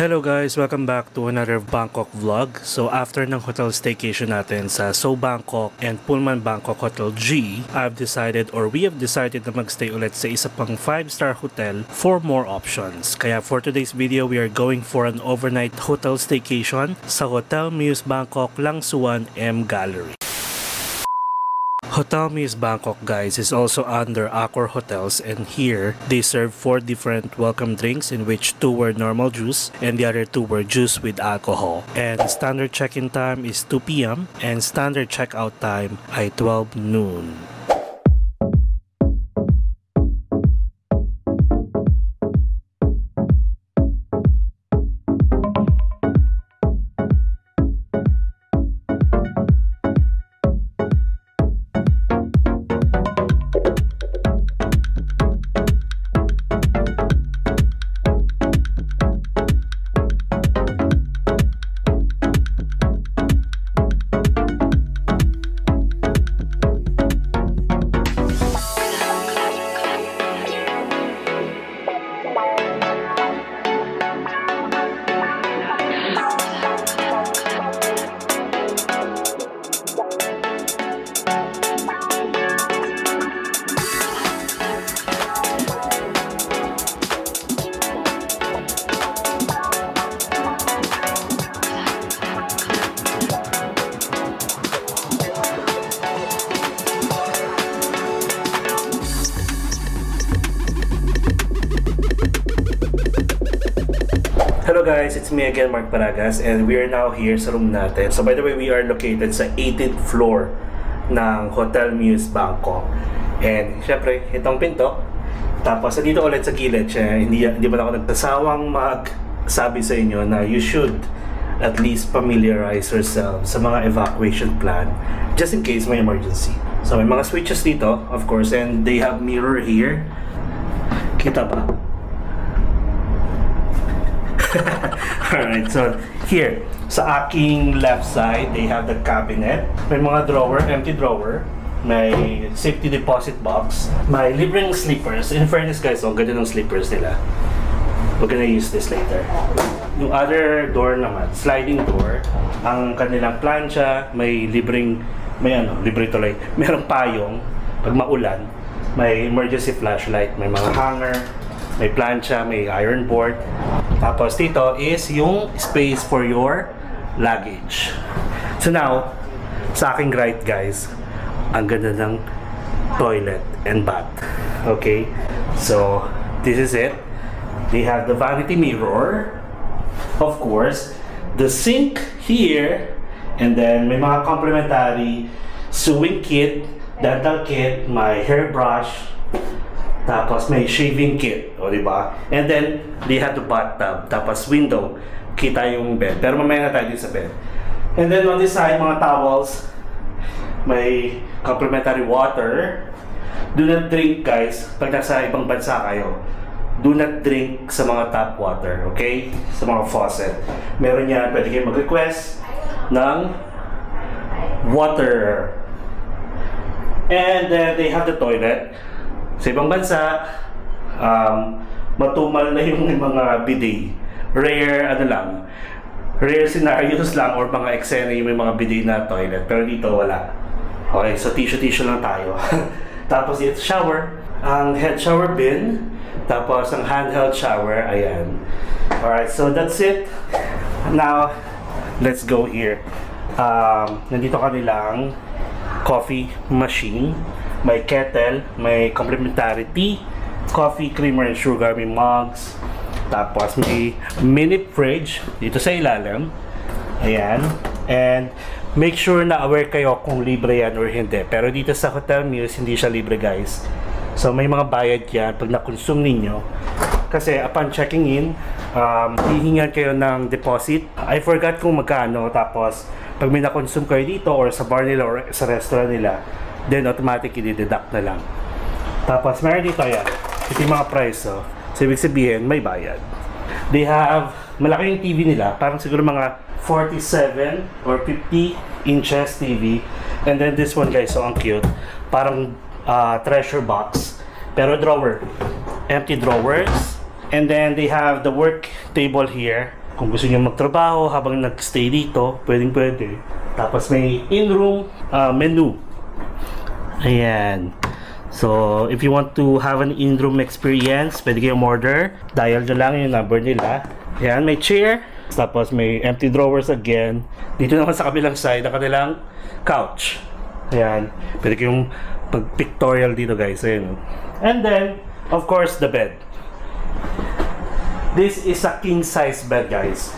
Hello guys! Welcome back to another Bangkok vlog. So after ng hotel staycation natin sa So Bangkok and Pullman Bangkok Hotel G, we have decided na magstay ulit sa isa pang 5-star hotel for more options. Kaya for today's video, we are going for an overnight hotel staycation sa Hotel Muse Bangkok Lang Suan M Gallery. Hotel Muse Bangkok, guys, is also under Accor Hotels, and here they serve 4 different welcome drinks, in which 2 were normal juice and the other 2 were juice with alcohol. And standard check-in time is 2 p.m. and standard check-out time ay 12 noon. Hello guys, it's me again, Mark Paragas, and we are now here sa room natin. So by the way, we are located sa 18th floor ng Hotel Muse Bangkok. And syempre, itong pinto. Tapos dito ulit sa gilid, hindi ba ako nagtasawang magsabi sa inyo na you should at least familiarize yourself sa mga evacuation plan just in case may emergency. So may mga switches dito, of course, and they have mirror here. Kita ba? Alright, so here sa aking left side, they have the cabinet. May mga drawer, empty drawer. May safety deposit box. May libreng slippers. In fairness guys, ang ganda ng slippers nila. We're gonna use this later. Yung other door naman, sliding door. Ang kanilang plancha, may libre tuloy. Merong payong pag maulan. May emergency flashlight, may mga hanger, may plancha, may iron board. Tapos dito is yung space for your luggage. So now, sa aking right guys, ang ganda ng toilet and bath. Okay? So, this is it. They have the vanity mirror. Of course, the sink here. And then may mga complimentary sewing kit, dental kit, my hairbrush. Tapos may shaving kit, o diba? And then, they have the bathtub. Tapos window, kita yung bed. Pero mamaya na tayo din sa bed. And then on this side, mga towels. May complimentary water. Do not drink, guys. Pag nasa ibang bansa kayo, do not drink sa mga tap water, okay? Sa mga faucet. Meron yan, pwede kayo mag-request ng water. And then they have the toilet. Sa ibang bansa, matumal na yung mga bidet. Rare scenarios lang or mga eksena yung may mga bidet na toilet. Pero dito wala. Okay, so tissue lang tayo. Tapos dito shower, ang head shower bin, tapos ang handheld shower, ayan. Alright, so that's it. Now, let's go here. Nandito kanilang coffee machine. May kettle, may complimentary tea, coffee, creamer, and sugar, may mugs. Tapos may mini fridge dito sa ilalim. Ayan. And make sure na aware kayo kung libre yan or hindi. Pero dito sa Hotel Muse, hindi siya libre guys. So may mga bayad yan pag na-consume ninyo. Kasi upon checking in, hihingan kayo ng deposit. I forgot kung magkano. Tapos pag may na-consume kayo dito or sa bar nila or sa restaurant nila, then automatic i-deduct na lang. Tapos meron dito yan. Ito yung mga price. So ibig sabihin, may bayad. They have, malaki yung TV nila. Parang siguro mga 47 or 50 inches TV. And then this one guys, so ang cute. Parang treasure box. Pero drawer. Empty drawers. And then they have the work table here. Kung gusto niyo magtrabaho habang nag-stay dito, pwede. Tapos may in-room menu. Ayan. So, if you want to have an in-room experience, pwede kayong order. Dial nyo lang yung number nila. Ayan, may chair. Tapos may empty drawers again. Dito naman sa kabilang side, ang kanilang couch. Ayan. Pwede kayong pag-pictorial dito, guys. Ayan. And then, of course, the bed. This is a king-size bed, guys.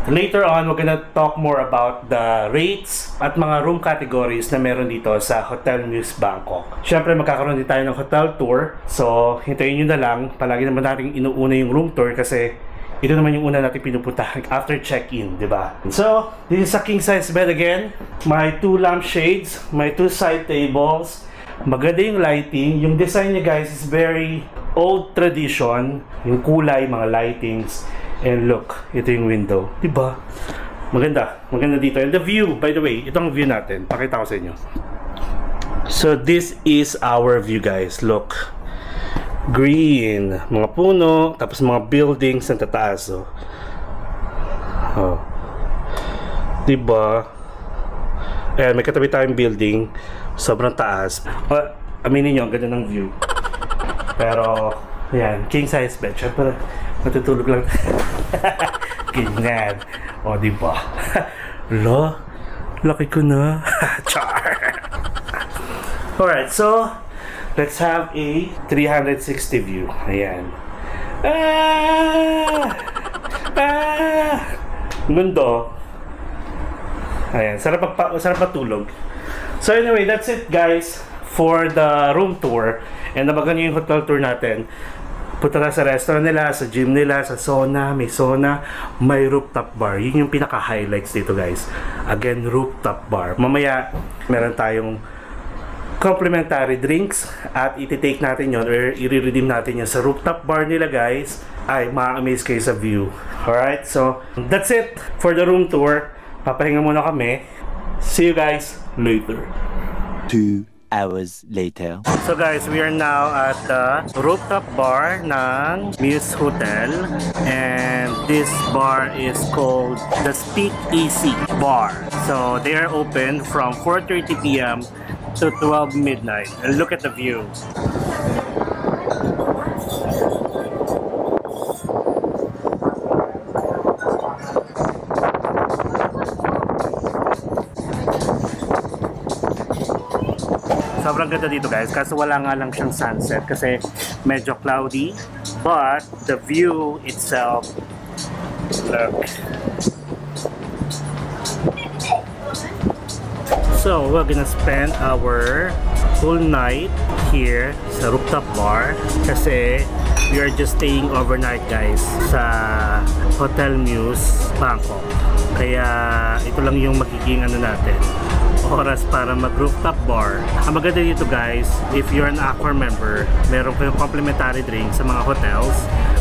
Later on, we're gonna talk more about the rates at mga room categories na meron dito sa Hotel Muse Bangkok. Siyempre, magkakaroon din tayo ng hotel tour. So, hintayin nyo na lang. Palagi naman natin inuuna yung room tour kasi ito naman yung una natin pinupunta after check-in, di ba? So, this is a king-size bed again. May 2 lampshades, may 2 side tables. Maganda yung lighting. Yung design niya, guys, is very old tradition. Yung kulay, mga lightings. And look, ito yung window. Diba? Maganda. Maganda dito. And the view, by the way, itong view natin. Pakita ko sa inyo. So, this is our view, guys. Look. Green. Mga puno. Tapos mga buildings na tataas. Oh. Diba? Ayan, may katabi tayong building. Sobrang taas. Aminin nyo, ang ganda ng view. Pero, yan, king size bed. Siyempre, matutulog lang. Ganyan. O, diba? Lo, laki ko na. Char. Alright, so, let's have a 360 view. Ayan. Gundo. Ayan, sarap matulog. So anyway, that's it, guys, for the room tour. And nabagan nyo yung hotel tour natin. Punta na sa restaurant nila, sa gym nila, sa sauna, may rooftop bar. Yun yung pinaka-highlights dito, guys. Again, rooftop bar. Mamaya, meron tayong complimentary drinks at iti-take natin yon or i-redeem natin yun sa rooftop bar nila, guys. Ay, ma-amaze kayo sa view. Alright, so that's it for the room tour. Papahinga muna kami. See you guys later. 2 hours later. So guys, we are now at the rooftop bar ng Muse Hotel, and this bar is called the Speak Easy Bar. So they are open from 4:30 p.m. to 12 midnight. And look at the view. Sobrang ganda dito, guys, kaso wala nga lang siyang sunset kasi medyo cloudy, but the view itself, look. So we're gonna spend our whole night here sa rooftop bar kasi we are just staying overnight, guys, sa Hotel Muse Bangkok. Kaya ito lang yung magiging natin, oras para mag rooftop bar. Ang maganda dito, guys, if you're an Accor member, meron kayong complimentary drink sa mga hotels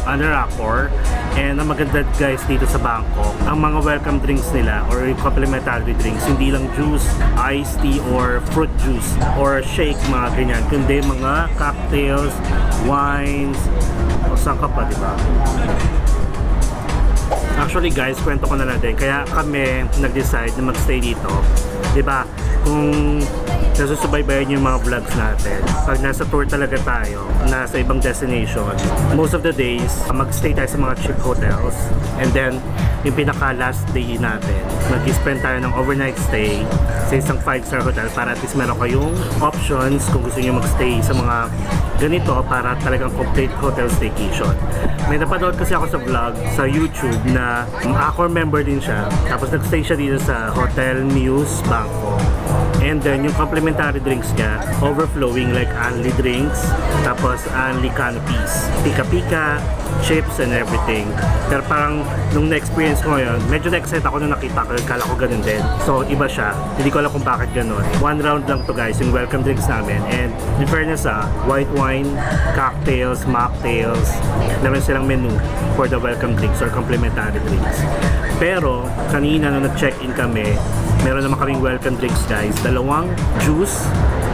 under Accor. And ang maganda, guys, dito sa Bangkok, ang mga welcome drinks nila or yung complimentary drinks, hindi lang juice, iced tea or fruit juice or shake, mga ganyan, kundi mga cocktails, wines, o saan ka pa, diba? Actually, guys, kwento ko na lang din. Kaya kami nag-decide na magstay dito. Diba? Kung nasusubaybayan yung mga vlogs natin, pag nasa tour talaga tayo, nasa ibang destination, most of the days, magstay tayo sa mga cheap hotels. And then, yung pinaka last day natin, mag-spend tayo ng overnight stay sa isang 5-star hotel para at least meron kayong options kung gusto nyo magstay sa mga ganito para talagang complete hotel staycation. May napanood kasi ako sa vlog sa YouTube na Accor member din siya, tapos nagstay siya dito sa Hotel Muse Bangkok. And then yung complimentary drinks niya, overflowing, like only drinks, tapos only canopies, pika-pika, chips and everything. Pero parang nung na-experience ko ngayon, medyo na-excite ako nung nakita ko, kala ko ganun din. So iba siya, hindi ko alam kung bakit ganun. 1 round lang to, guys, yung welcome drinks namin. And in fairness, white wine, cocktails, mocktails, naman silang menu for the welcome drinks or complimentary drinks. Pero kanina nung nag-check-in kami, meron naman kaming welcome drinks, guys, 2 juice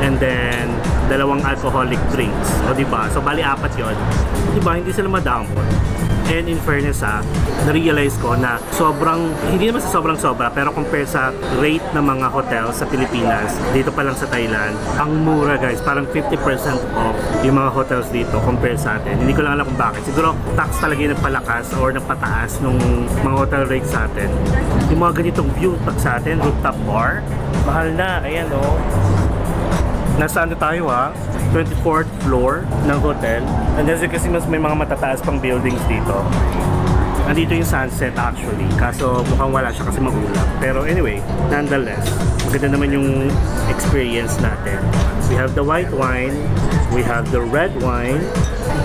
and then 2 alcoholic drinks. O diba? So bali 4 yun. Diba? Hindi sila madamon. And in fairness na-realize ko na hindi naman sa sobrang sobra, pero compare sa rate ng mga hotel sa Pilipinas, dito pa lang sa Thailand, ang mura guys, parang 50% off yung mga hotels dito compare sa atin. Hindi ko lang alam kung bakit. Siguro tax talaga yung nagpalakas or nagpataas nung mga hotel rates sa atin. Yung mga ganitong view pag sa atin, rooftop bar, mahal na. Ayan nasa ano tayo 24th floor ng hotel. And as you can see, mas may mga matataas pang buildings dito. Andito yung sunset actually, kaso mukhang wala siya kasi maulap. Pero anyway, nonetheless, maganda naman yung experience natin. We have the white wine, we have the red wine,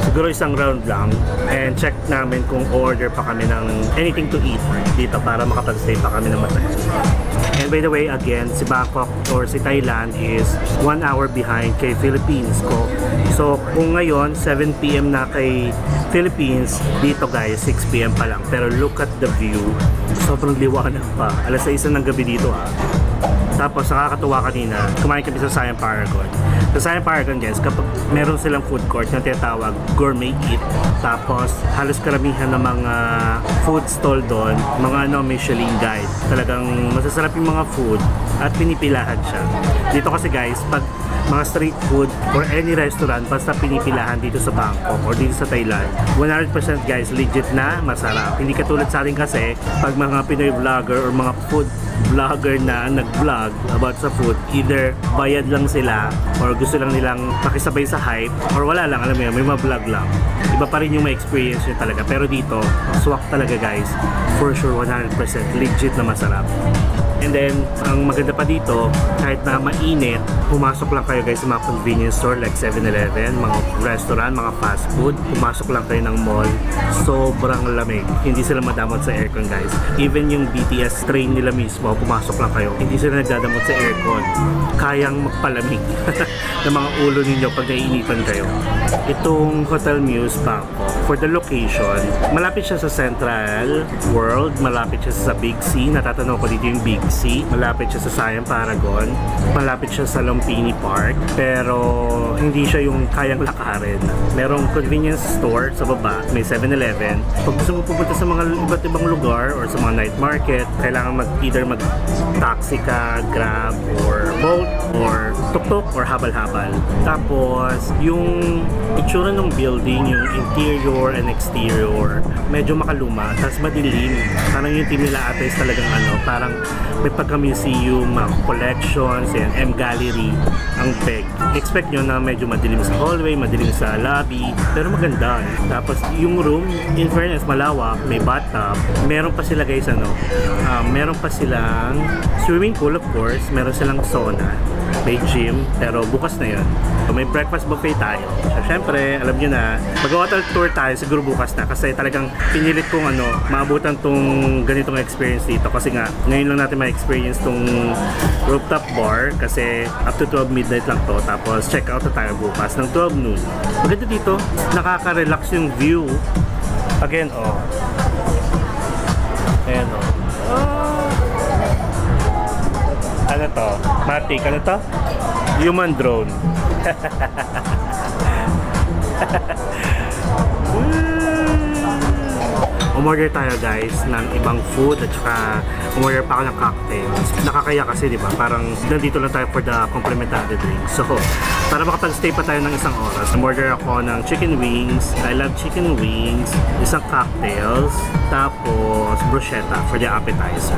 siguro isang round lang, and check namin kung order pa kami ng anything to eat dito para makapag-stay pa kami ng matagal. And by the way, again, si Bangkok or si Thailand is 1 hour behind kay Philippines ko. So kung ngayon 7 PM na kay Philippines, dito guys 6 PM pa lang. Pero look at the view, sobrang liwanag pa. Alas 6 ng gabi dito Tapos nakakatuwa kanina, kumain kami sa Siam Paragon. Sa Siam Paragon guys, kapag meron silang food court na tinatawag Gourmet Eat, tapos halos karamihan ng mga food stall doon, mga Michelin guide. Talagang masasarap yung mga food at pinipilahan siya. Dito kasi guys, pag mga street food or any restaurant, basta pinipilahan dito sa Bangkok or dito sa Thailand, 100% guys, legit na masarap. Hindi katulad sa atin kasi, pag mga Pinoy vlogger or mga food vlogger na nag-vlog about sa food, either bayad lang sila or gusto lang nilang makisabay sa hype or wala lang, alam mo yun, may mga vlog lang. Iba pa rin yung may experience nyo talaga. Pero dito, swak talaga guys. For sure, 100% legit na masarap. And then, ang maganda pa dito, kahit na mainit, pumasok lang kayo guys sa mga convenience store like 7-Eleven, mga restaurant, mga fast food. Pumasok lang kayo ng mall, sobrang lamig. Hindi sila madamot sa aircon guys. Even yung BTS train nila mismo, pumasok lang kayo, hindi sila nagdadamot sa aircon. Kayang magpalamig ng mga ulo ninyo pag naiinitan kayo. Itong Hotel Muse Bangkok, for the location, malapit siya sa Central World, malapit siya sa Big C. Natatanong ko dito yung Big C. Malapit siya sa Siam Paragon, malapit siya sa Lumpini Park, pero hindi siya yung kayang lakarin. Merong convenience store sa baba, may 7-Eleven. Pag gusto mo pupunta sa mga iba't ibang lugar or sa mga night market, kailangan either mag-taxi ka, Grab, or Bolt, or tuk-tuk, or habal-habal. Tapos, yung itsura ng building, yung interior and exterior, medyo makaluma, tapos madilim. Parang yung team nila ata is talagang parang may pagka-museum, collections, and M-Gallery ang peg. Expect nyo na medyo madilim sa hallway, madilim sa lobby, pero maganda. Tapos yung room, in fairness, malawak, may bathtub. Meron pa sila guys, meron pa silang swimming pool of course, meron silang sauna, may gym, pero bukas na yun. So, may breakfast buffet tayo. So, syempre, alam nyo na, mag-hotel tour tayo siguro bukas na kasi talagang pinilit kong maabutan tong ganitong experience dito kasi nga, ngayon lang natin ma-experience tong rooftop bar kasi up to 12 midnight lang to, tapos check out na tayo bukas ng 12 noon. Maganda dito, nakaka-relax yung view. Again, ayan ano to? Matic, ano to? Human drone. Umorder tayo guys ng ibang food at saka umorder pa ako ng cocktails. Nakakaya kasi diba, parang nandito lang tayo for the complimentary drink. So, para makapag-stay pa tayo ng isang oras, umorder ako ng chicken wings. I love chicken wings, isang cocktails, tapos bruschetta for the appetizer.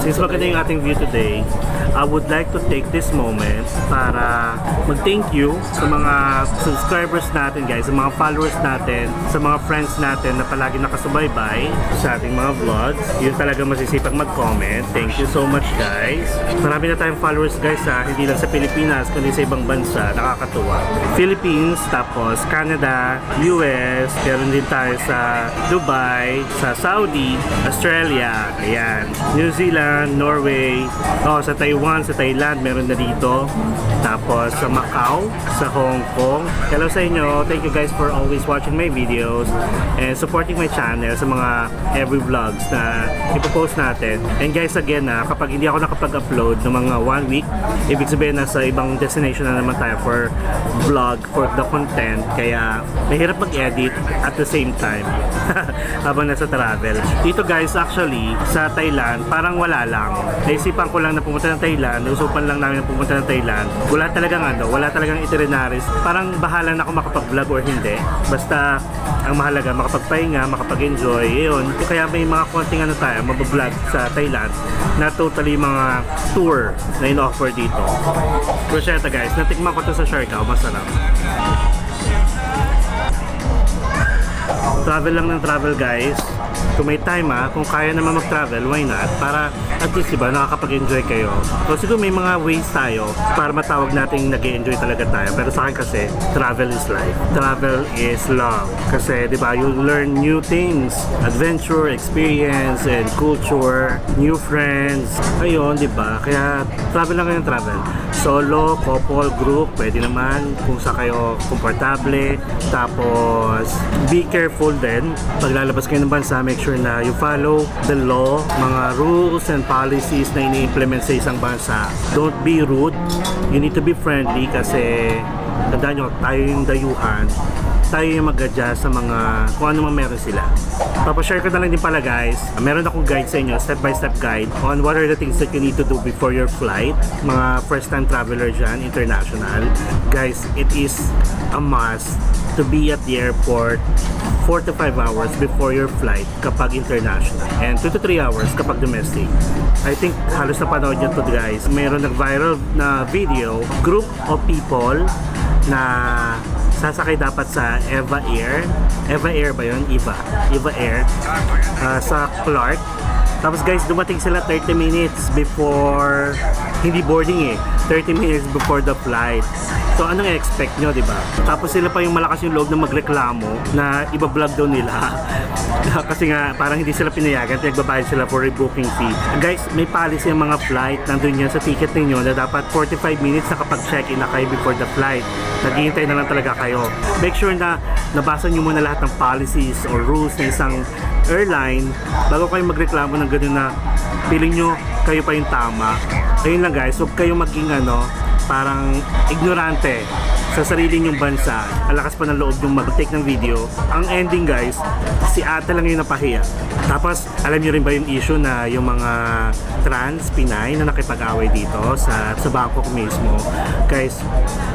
Since maganda yung ating view today, I would like to take this moment para mag-thank you sa mga subscribers natin guys, sa mga followers natin, sa mga friends natin na palagi nakasubaybay sa ating mga vlogs. Yun talaga masisipag mag-comment. Thank you so much guys. Marami na tayong followers guys hindi lang sa Pilipinas kundi sa ibang bansa. Nakakatuwa. Philippines, tapos Canada, US, meron din tayo sa Dubai, sa Saudi, Australia, ayan, New Zealand, Norway, sa Taiwan, sa Thailand, meron na dito. Tapos sa Macau, sa Hong Kong. Hello sa inyo. Thank you guys for always watching my videos and supporting my channel. Sa mga every vlogs na ipopost natin. And guys, again kapag hindi ako nakapag-upload ng mga 1 week, ibig sabihin nasa ibang destination na naman tayo for vlog, for the content. Kaya mahirap mag-edit at the same time habang nasa travel. Dito guys, actually sa Thailand parang wala lang. Naisipan ko lang na pumunta ng Thailand, usupan lang namin na pumunta ng Thailand. Wala talagang itineraries. Parang bahala na ako makapag-vlog or hindi. Basta ang mahalaga makapagpahinga, makapag-enjoy. Yun. Kaya may mga konting tayo, mabablog sa Thailand na totally mga tour na in-offer dito. Prosciutto guys, natikman ko to sa Siargao, masarap. Travel lang ng travel guys. Kung may time kung kaya naman mag-travel, why not? Para at least diba, nakakapag-enjoy kayo. So siguro may mga ways tayo para matawag natin nag-enjoy talaga tayo. Pero sa akin kasi, travel is life. Travel is love. Kasi diba, you learn new things. Adventure, experience, and culture. New friends. Ayun, diba? Kaya travel lang kayo ng travel. Solo, couple, group, pwede naman. Kung sa kayo komportable. Tapos, be careful din. Pag lalabas kayo ng bansa, make sure na you follow the law, mga rules and policies na ini-implement sa isang bansa. Don't be rude. You need to be friendly kasi tandaan nyo, tayo yung dayuhan. Tayo yung mag-adjust sa mga kung ano man meron sila. Papashare ko na lang din pala guys. Meron akong guide sa inyo, step-by-step guide on what are the things that you need to do before your flight. Mga first-time traveler dyan, international. Guys, it is a must to be at the airport 4 to 5 hours before your flight kapag international and 2 to 3 hours kapag domestic. I think halos napanood nyo to guys. Mayroon nag-viral na video, group of people na sasakay dapat sa Eva Air. Eva Air ba yun? Eva Air sa Clark. Tapos guys, dumating sila 30 minutes before, hindi boarding 30 minutes before the flight. So anong i-expect nyo, diba? Tapos sila pa yung malakas yung loob na magreklamo na iba-vlog daw nila. Kasi nga parang hindi sila pinayagan, nagbabayad sila for rebooking fee. Guys, may policy ang mga flight, nandun yan sa ticket ninyo na dapat 45 minutes na kapag check-in na kayo before the flight. Naghihintay na lang talaga kayo. Make sure na nabasa nyo muna lahat ng policies or rules ng isang airline bago kayo magreklamo ng gano'n na feeling nyo kayo pa yung tama. Ayun lang guys, huwag kayo maging parang ignorante sa sarili nyong bansa. Ang lakas pa ng loob yung mag-take ng video. Ang ending guys, si ate lang yung napahiya. Tapos alam nyo rin ba yung issue na yung mga trans Pinay na nakipag-away dito sa Bangkok mismo. Guys,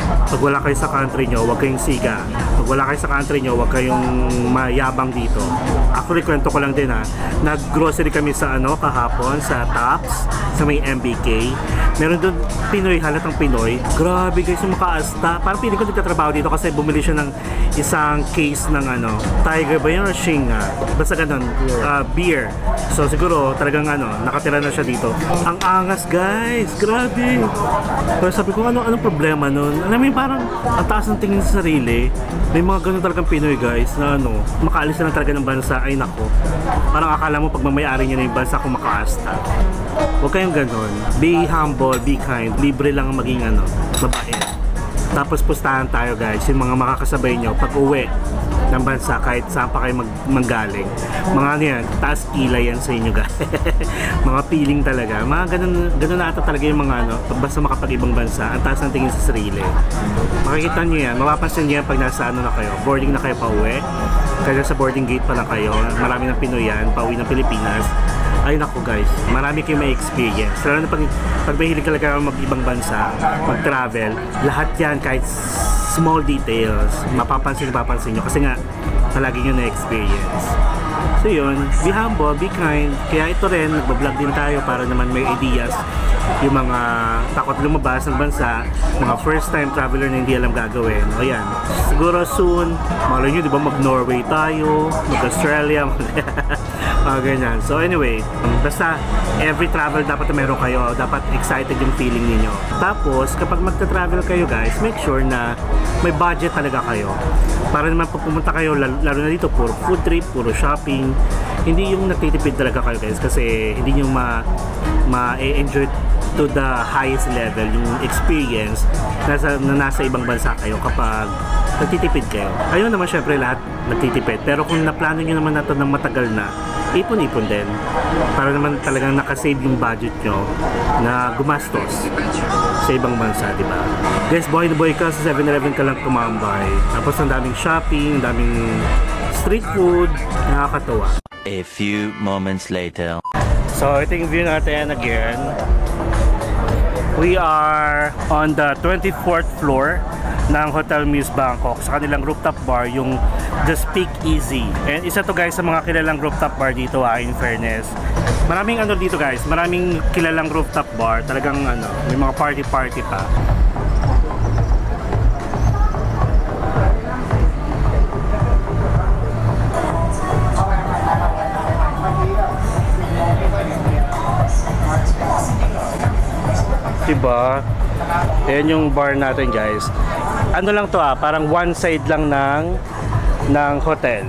pag wala kayo sa country nyo, huwag kayong siga. Pag wala kayo sa country nyo, huwag kayong mayabang dito. Actually, kwento ko lang din nag-grocery kami sa kahapon sa Tops, sa may MBK. Meron doon Pinoy, halatang Pinoy. Grabe guys, yung makaasta. Parang piling ko nagtatrabaho dito kasi bumili siya ng isang case ng Tiger ba yun or Shing? Basta ganun, beer. So siguro talagang nakatira na siya dito. Ang angas guys, grabe. Pero sabi ko, anong problema nun? Alam mo yung parang ang taas ng tingin sa sarili. May mga ganun talagang Pinoy guys na makaalis na lang talaga ng bansa. Ay nako, parang akala mo pag mamayari niya na yung bansa kung makaasta. Huwag kayong ganun. Be humble, be kind. Libre lang maging mabait. Tapos pustahan tayo guys, yung mga makakasabay nyo pag uwi ng bansa kahit saan pa kayo manggaling. Mga yan, taas kilay yan sa inyo guys. Mga feeling talaga. Mga ganun na ata talaga yung mga basta makapag-ibang bansa, ang taas ng tingin sa sarili. Makikita nyo yan, mapapansin nyo yan pag nasa na kayo, boarding na kayo pa uwi. Kaya sa boarding gate pa lang kayo, marami ng Pinoy yan, pauwi ng Pilipinas. Ay nako guys, marami kayong may experience. Lalo na pag mahilig talaga mag-ibang bansa, mag-travel, lahat yan kahit small details, mapapansin nyo kasi nga palagi nyo na-experience. So yun, be humble, be kind. Kaya ito rin, nagbablog din tayo para naman may ideas yung mga takot lumabas ng bansa, mga first time traveler na hindi alam gagawin. O yan, siguro soon, malay nyo, di ba mag-Norway tayo, mag-Australia, mga ganyan. So anyway, basta every travel dapat na meron kayo, dapat excited yung feeling niyo. Tapos kapag magta-travel kayo guys, make sure na may budget talaga kayo. Para naman pag pumunta kayo, lalo na dito, puro food trip, puro shopping, hindi yung nagtitipid talaga kayo guys kasi hindi nyo ma-enjoy to the highest level yung experience na nasa ibang bansa kayo kapag nagtitipid kayo. Ayun naman syempre lahat nagtitipid. Pero kung naplano nyo naman na ito ng matagal na, ipon-ipon din. Para naman talagang nakasave yung budget nyo na gumastos sa ibang bansa, di ba? Guys, buhay na buhay ka sa 7-Eleven ka lang tumambay. Tapos ang daming shopping, ang daming street food, nakakatawa. A few moments later. So, ito yung view natin again. We are on the 24th floor ng Hotel Muse Bangkok sa kanilang rooftop bar, yung The Speakeasy. And isa to guys sa mga kilalang rooftop bar dito in fairness. Maraming ano dito guys, maraming kilalang rooftop bar. Talagang ano, may mga party-party pa. Diba? Ayan yung bar natin guys. Ano lang to parang one side lang ng hotel.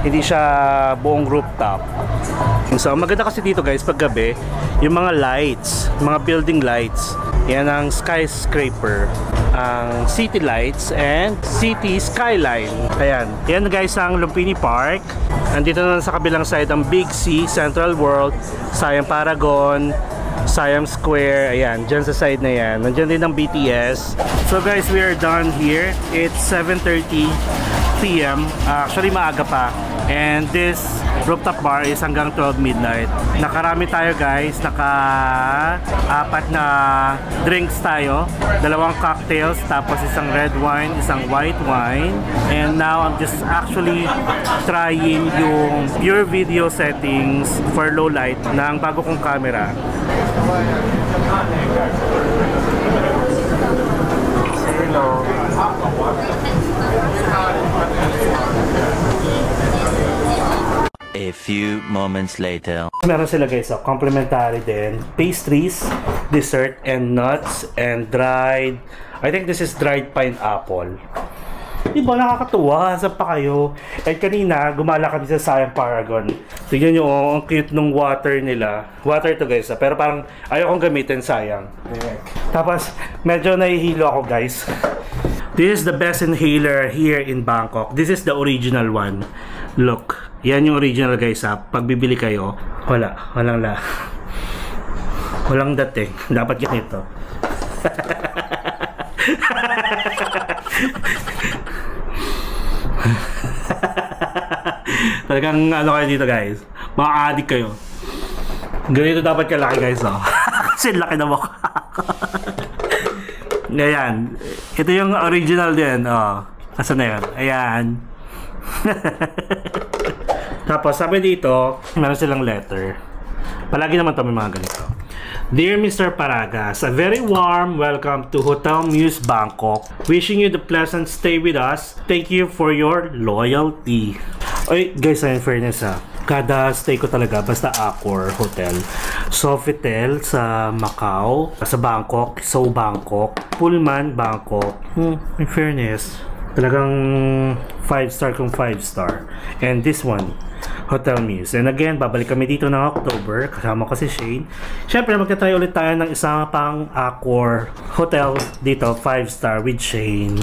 Hindi siya buong rooftop. So maganda kasi dito guys pag gabi, yung mga lights, mga building lights. Yan ang skyscraper, ang city lights and city skyline. Ayan. Yan guys ang Lumpini Park. Andito na sa kabilang side ang Big C, Central World, Siam Paragon, Siam Square, ayan, dyan sa side na yan. Nandyan din ang BTS. So guys, we are done here. It's 7:30 PM. Actually, maaga pa. And this rooftop bar is hanggang 12 midnight. Nakarami tayo guys. Naka-apat na drinks tayo. 2 cocktails, tapos isang red wine, isang white wine. And now, I'm just actually trying yung pure video settings for low light ng bago kong camera. Hello. A few moments later. Meron sila guys, complimentary din. Pastries, dessert, and nuts, and dried, I think this is dried pineapple. Diba, nakakatuwa. Saan pa kayo? At kanina, gumala kami sa Siam Paragon. Tignan nyo, ang cute nung water nila. Water to guys, pero parang ayaw kong gamitin, sayang. Tapos, medyo nahihilo ako guys. This is the best inhaler here in Bangkok. This is the original one. Look, yan yung original guys Pag bibili kayo, walang dating. Dapat ganito. Talagang ano kayo dito guys, mga addict kayo. Ganito dapat kalaki guys Kasi laki na mukha. Ayan, ito yung original din Asan na yun? Ayan. Tapos sabi dito, meron silang letter. Palagi naman ito may mga ganito. Dear Mr. Paragas, a very warm welcome to Hotel Muse Bangkok. Wishing you the pleasant stay with us. Thank you for your loyalty. Oy, guys, in fairness kada stay ko talaga, basta Accor Hotel, Sofitel sa Macau, sa Bangkok, So Bangkok, Pullman Bangkok. In fairness, talagang 5-star kung 5-star. And this one, Hotel Muse. And again, babalik kami dito ng October. Kasama ko si Shane. Siyempre, magta-try ulit tayo ng isang pang Accor Hotel dito, 5-star with Shane.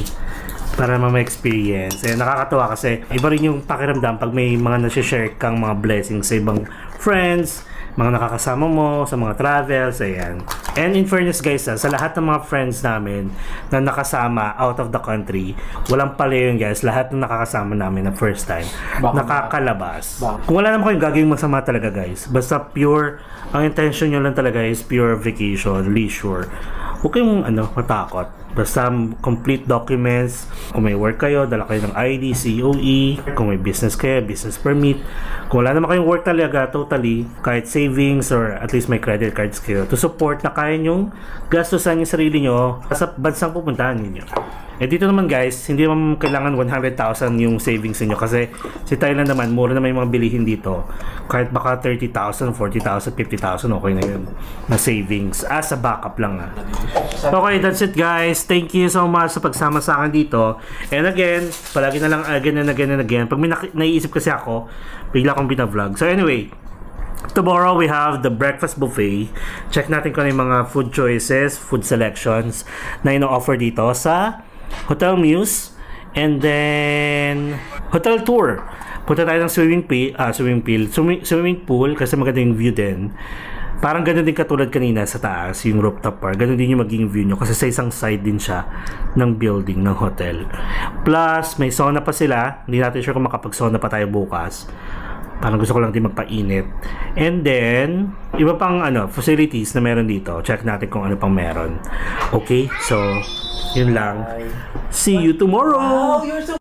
Para ma-experience. And nakakatawa kasi iba rin yung pakiramdam pag may mga nasi-share kang mga blessings sa ibang friends, mga nakakasama mo sa mga travels, ayan. And in fairness guys, sa lahat ng mga friends namin na nakasama out of the country, walang pala yun guys, lahat ng nakakasama namin na first time, nakakalabas. Kung wala naman kayong gagawing masama talaga guys, basta pure, ang intention nyo lang talaga is pure vacation, leisure. Huwag kayong matakot. Basta complete documents. Kung may work kayo, dala kayo ng ID, COE. Kung may business kayo, business permit. Kung wala naman kayong work talaga, totally, kahit savings or at least may credit cards kayo to support na kaya nyong gastusan yung sarili nyo sa bansang pupuntahan ninyo. Eh dito naman guys, hindi naman kailangan 100,000 yung savings niyo kasi si Thailand naman, mura naman yung mga bilihin dito. Kahit baka 30,000, 40,000, 50,000, okay na yun na savings. As a backup lang Okay, that's it guys. Thank you so much sa pagsama sa akin dito. And again, palagi na lang again and again and again. Pag may naiisip kasi ako, bigla akong binavlog. So anyway, tomorrow we have the breakfast buffet. Check natin kung ano yung mga food choices, food selections na ino-offer dito sa Hotel Muse. And then, hotel tour. Punta tayo ng swimming pool kasi maganda yung view din. Parang ganun din katulad kanina sa taas, yung rooftop bar. Ganun din yung maging view nyo kasi sa isang side din siya ng building, ng hotel. Plus, may sauna pa sila. Hindi natin sure kung makapag-sauna pa tayo bukas. Parang gusto ko lang din magpainit. And then, iba pang facilities na meron dito. Check natin kung ano pang meron. Okay, so, yun lang. See you tomorrow! Wow, you're so